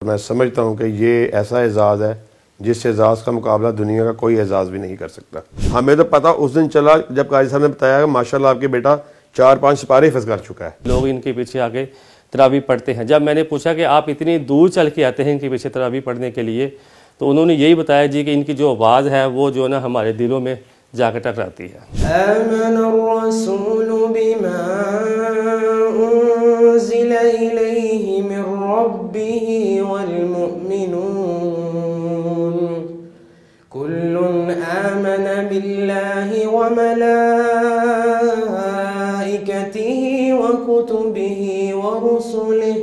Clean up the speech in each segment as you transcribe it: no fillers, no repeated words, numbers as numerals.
میں سمجھتا ہوں کہ یہ ایسا اعزاز ہے جس اعزاز کا مقابلہ دنیا کا کوئی اعزاز بھی نہیں کر سکتا۔ ہمیں تو پتہ اس دن چلا جب قاری صاحب نے بتایا کہ ماشاءاللہ آپ کے بیٹا 4-5 سپارے حفظ کر چکا ہے۔ لوگ ان کے پیچھے آگے تراویح پڑھتے ہیں۔ جب میں نے پوچھا کہ آپ اتنی دور چل کے آتے ہیں ان کے پیچھے تراویح پڑھنے کے لیے، تو انہوں نے یہی بتایا جی کہ ان کی جو آواز ہے وہ جو نا ہمارے دلوں میں جا کے ٹکراتی ہے۔ آمن الرسول بما انزل الیہ من ربہ والمؤمنون کل آمن باللہ وملائکتہ وکتبہ ورسلہ۔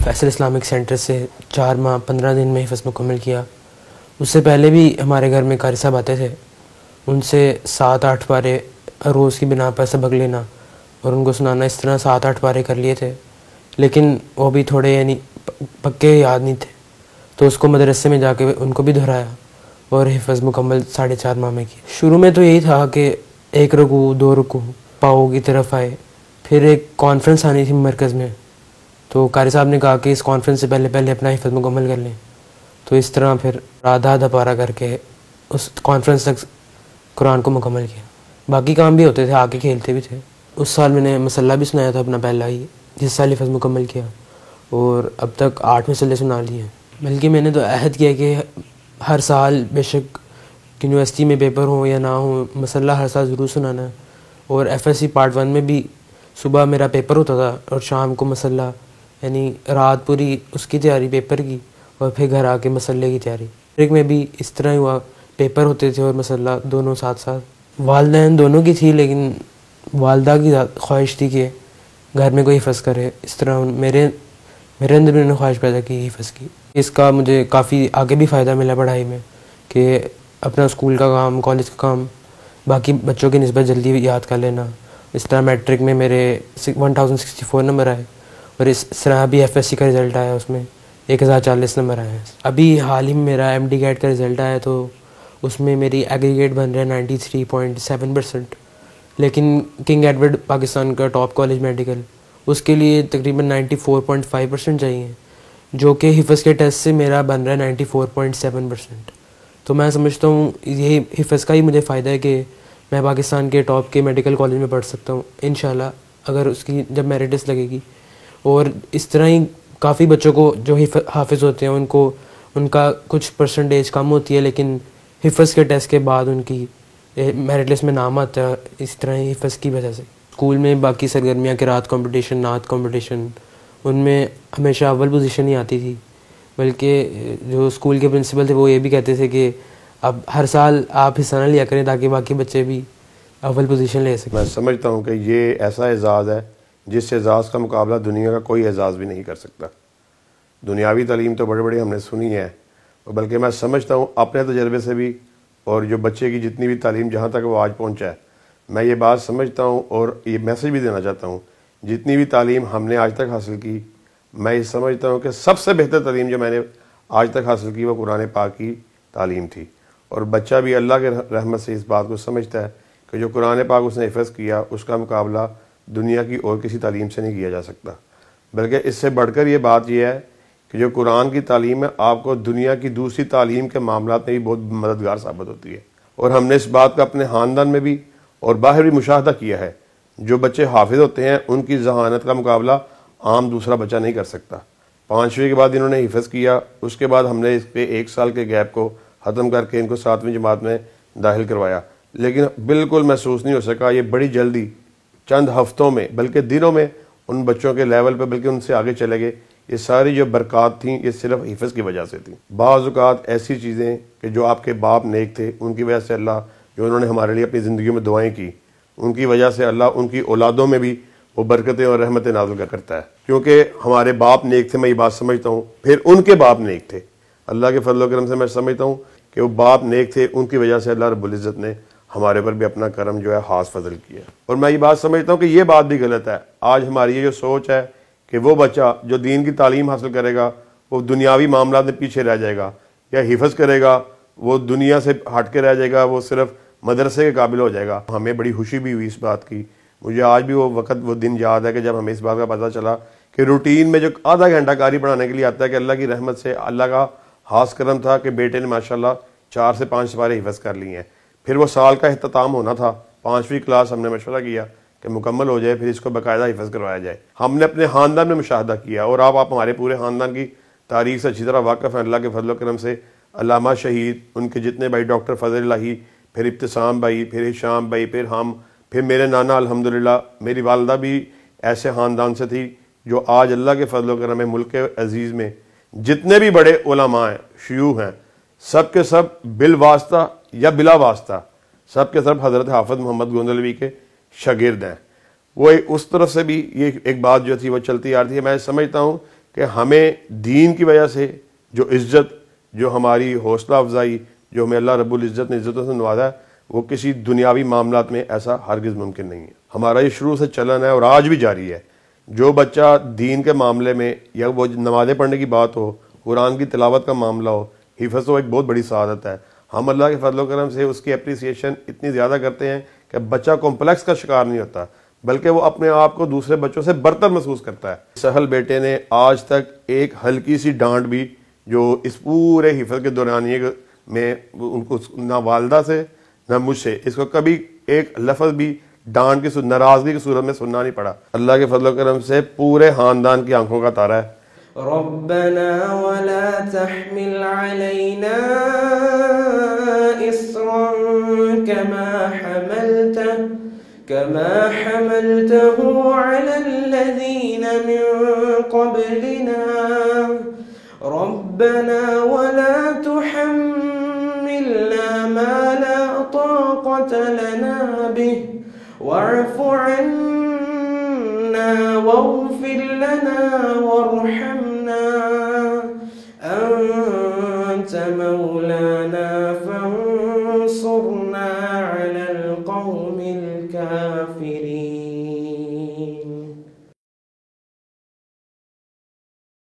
فیصل اسلامک سینٹر سے 4 ماہ 15 دن میں حفظ مکمل کیا۔ اس سے پہلے بھی ہمارے گھر میں قاری صاحب آتے تھے، ان سے 7-8 پارے روز کی بنا پر سبق لینا اور ان کو سنانا، اس طرح 7-8 پارے کر لیے تھے، لیکن وہ بھی تھوڑے یعنی پکے یاد نہیں تھے، تو اس کو مدرسے میں جا کے ان کو بھی دہرایا اور حفظ مکمل 4.5 ماہ میں کی۔ شروع میں تو یہی تھا کہ 1 رکوع 2 رکوع پاؤں کی طرف آئے، پھر ایک کانفرنس آنی تھی مرکز میں، تو قاری صاحب نے کہا کہ اس کانفرنس سے پہلے اپنا حفظ مکمل کر لیں، تو اس طرح پھر آدھا پارہ کر کے اس کانفرنس تک قرآن کو مکمل کیا۔ باقی کام بھی ہوتے تھے، آگے کھیلتے بھی تھے۔ اس سال میں نے مسلح بھی سنایا تھا اپنا پہلا ہی، جس سال حفظ مکمل کیا، اور اب تک 8 مسلح سنا لیے ہیں۔ بلکہ میں نے تو عہد کیا کہ ہر سال بے شک یونیورسٹی میں پیپر ہوں یا نہ ہوں، مسلح ہر سال ضرور سنانا ہے۔ اور FSC پارٹ 1 میں بھی صبح میرا پیپر ہوتا تھا اور شام کو مسلح، یعنی رات پوری اس کی تیاری پیپر کی اور پھر گھر آ کے مسلح کی تیاری۔ ایک میں بھی اس طرح ہی ہوا، پیپر ہوتے تھے اور مسلح دونوں ساتھ ساتھ۔ والدین دونوں کی تھی، لیکن والدہ کی خواہش تھی کہ گھر میں کوئی حفظ کرے، اس طرح میرے اندر بھی انہوں نے خواہش پیدا کی حفظ کی۔ اس کا مجھے کافی آگے بھی فائدہ ملا پڑھائی میں، کہ اپنا اسکول کا کام، کالج کا کام باقی بچوں کی نسبت جلدی یاد کر لینا۔ اس طرح میٹرک میں میرے 1064 نمبر آئے، اور اس طرح بھی FSC کا رزلٹ آیا، اس میں 1040 نمبر آئے ہیں۔ ابھی حال ہی میں میرا MD گیٹ کا رزلٹ آیا، تو اس میں میری ایگریگیٹ بن رہا ہے 93.7%، لیکن کنگ ایڈورڈ پاکستان کا ٹاپ کالج میڈیکل، اس کے لیے تقریباً 94.5% چاہیے، جو کہ حفظ کے ٹیسٹ سے میرا بن رہا ہے 94.7%۔ تو میں سمجھتا ہوں یہی حفظ کا ہی مجھے فائدہ ہے کہ میں پاکستان کے ٹاپ کے میڈیکل کالج میں پڑھ سکتا ہوں انشاءاللہ، اگر اس کی جب میرٹ لسٹ لگے گی۔ اور اس طرح ہی کافی بچوں کو جو حافظ ہوتے ہیں ان کا کچھ پرسنٹیج کم ہوتی ہے، لیکن حفظ کے ٹیسٹ کے بعد ان کی میرٹ لسٹ میں نام آتا ہے، اس طرح ہی حفظ کی وجہ سے۔ اسکول میں باقی سرگرمیاں، قرات کمپٹیشن، نعت کمپٹیشن، ان میں ہمیشہ اول پوزیشن ہی آتی تھی، بلکہ جو اسکول کے پرنسپل تھے وہ یہ بھی کہتے تھے کہ اب ہر سال آپ حصہ نہ لیا کریں تاکہ باقی بچے بھی اول پوزیشن لے سکیں۔ میں سمجھتا ہوں کہ یہ ایسا اعزاز ہے جس اعزاز کا مقابلہ دنیا کا کوئی اعزاز بھی نہیں کر سکتا۔ دنیاوی تعلیم تو بڑے ہم نے سنی ہے، بلکہ میں سمجھتا ہوں اپنے تجربے سے بھی، اور جو بچے کی جتنی بھی تعلیم جہاں تک وہ آج پہنچا ہے، میں یہ بات سمجھتا ہوں اور یہ میسج بھی دینا چاہتا ہوں، جتنی بھی تعلیم ہم نے آج تک حاصل کی، میں یہ سمجھتا ہوں کہ سب سے بہتر تعلیم جو میں نے آج تک حاصل کی وہ قرآن پاک کی تعلیم تھی۔ اور بچہ بھی اللہ کے رحمت سے اس بات کو سمجھتا ہے کہ جو قرآن پاک اس نے حفظ کیا، اس کا مقابلہ دنیا کی اور کسی تعلیم سے نہیں کیا جا سکتا۔ بلکہ اس سے بڑھ کر یہ بات یہ ہے کہ جو قرآن کی تعلیم ہے آپ کو دنیا کی دوسری تعلیم کے معاملات میں بھی بہت مددگار ثابت ہوتی ہے۔ اور ہم نے اس بات کا اپنے خاندان میں بھی اور باہر بھی مشاہدہ کیا ہے، جو بچے حافظ ہوتے ہیں ان کی ذہانت کا مقابلہ عام دوسرا بچہ نہیں کر سکتا۔ 5ویں کے بعد انہوں نے حفظ کیا، اس کے بعد ہم نے اس پہ 1 سال کے گیپ کو ختم کر کے ان کو 7ویں جماعت میں داخل کروایا، لیکن بالکل محسوس نہیں ہو سکا۔ یہ بڑی جلدی چند ہفتوں میں بلکہ دنوں میں ان بچوں کے لیول پہ بلکہ ان سے آگے چلے گئے۔ یہ ساری جو برکات تھیں یہ صرف حفظ کی وجہ سے تھیں۔ بعض اوقات ایسی چیزیں کہ جو آپ کے باپ نیک تھے ان کی وجہ سے اللہ، جو انہوں نے ہمارے لیے اپنی زندگیوں میں دعائیں کی، ان کی وجہ سے اللہ ان کی اولادوں میں بھی وہ برکتیں اور رحمتیں نازل کرتا ہے، کیونکہ ہمارے باپ نیک تھے۔ میں یہ بات سمجھتا ہوں، پھر ان کے باپ نیک تھے۔ اللہ کے فضل و کرم سے میں سمجھتا ہوں کہ وہ باپ نیک تھے، ان کی وجہ سے اللہ رب العزت نے ہمارے پر بھی اپنا کرم جو ہے خاص فضل کیا۔ اور میں یہ بات سمجھتا ہوں کہ یہ بات بھی غلط ہے۔ آج ہماری یہ جو سوچ ہے کہ وہ بچہ جو دین کی تعلیم حاصل کرے گا وہ دنیاوی معاملات میں پیچھے رہ جائے گا، یا حفظ کرے گا وہ دنیا سے ہٹ کے رہ جائے گا، وہ صرف مدرسے کے قابل ہو جائے گا۔ ہمیں بڑی خوشی بھی ہوئی اس بات کی۔ مجھے آج بھی وہ وقت وہ دن یاد ہے کہ جب ہمیں اس بات کا پتہ چلا کہ روٹین میں جو آدھا گھنٹہ قاری پڑھانے کے لیے آتا ہے کہ اللہ کی رحمت سے اللہ کا خاص کرم تھا کہ بیٹے نے ماشاءاللہ 4 سے 5 سپارے حفظ کر لیے ہیں. پھر وہ سال کا اختتام ہونا تھا, 5ویں کلاس ہم نے مشورہ کیا کہ مکمل ہو جائے, پھر اس کو باقاعدہ حفظ کروایا جائے. ہم نے اپنے خاندان میں مشاہدہ کیا, اور آپ ہمارے پورے خاندان کی تاریخ سے اچھی طرح واقف ہیں. اللہ کے فضل و کرم سے علامہ شہید, ان کے جتنے بھائی, ڈاکٹر فضل الہی, پھر ابتسام بھائی, پھر ہشام بھائی, پھر ہم, پھر میرے نانا الحمدللہ. میری والدہ بھی ایسے خاندان سے تھی جو آج اللہ کے فضل و کرم میں ملک عزیز میں جتنے بھی بڑے علماء ہیں, شیوخ ہیں, سب کے سب بالواسطہ یا بلا واسطہ سب کے سب حضرت حافظ محمد گوندلوی کے شاگرد ہیں. وہ اس طرف سے بھی یہ ایک بات جو تھی وہ چلتی آ رہی ہے. میں سمجھتا ہوں کہ ہمیں دین کی وجہ سے جو عزت, جو ہماری حوصلہ افزائی, جو ہمیں اللہ رب العزت نے عزتوں سے نوازا ہے, وہ کسی دنیاوی معاملات میں ایسا ہرگز ممکن نہیں ہے. ہمارا یہ شروع سے چلن ہے اور آج بھی جاری ہے. جو بچہ دین کے معاملے میں, یا وہ نمازیں پڑھنے کی بات ہو, قرآن کی تلاوت کا معاملہ ہو, حفظ تو ایک بہت بڑی سعادت ہے. ہم اللہ کے فضل و کرم سے اس کی اپریسیشن اتنی زیادہ کرتے ہیں کہ بچہ کمپلیکس کا شکار نہیں ہوتا, بلکہ وہ اپنے آپ کو دوسرے بچوں سے برتر محسوس کرتا ہے. سہل بیٹے نے آج تک ایک ہلکی سی ڈانٹ بھی جو اس پورے حفظ کے دورانیے میں ان کو نہ والدہ سے نہ مجھ سے اس کو کبھی ایک لفظ بھی ڈانٹ کی ناراضگی کی صورت میں سننا نہیں پڑا. اللہ کے فضل و کرم سے پورے خاندان کی آنکھوں کا تارا ہے. ربنا ولا تحمل علينا إصرا كما حملته على الذين من قبلنا ربنا ولا تحملنا ما لا طاقة لنا به واعف عنا واغفر لنا وارحمنا أنت مولانا فانصرنا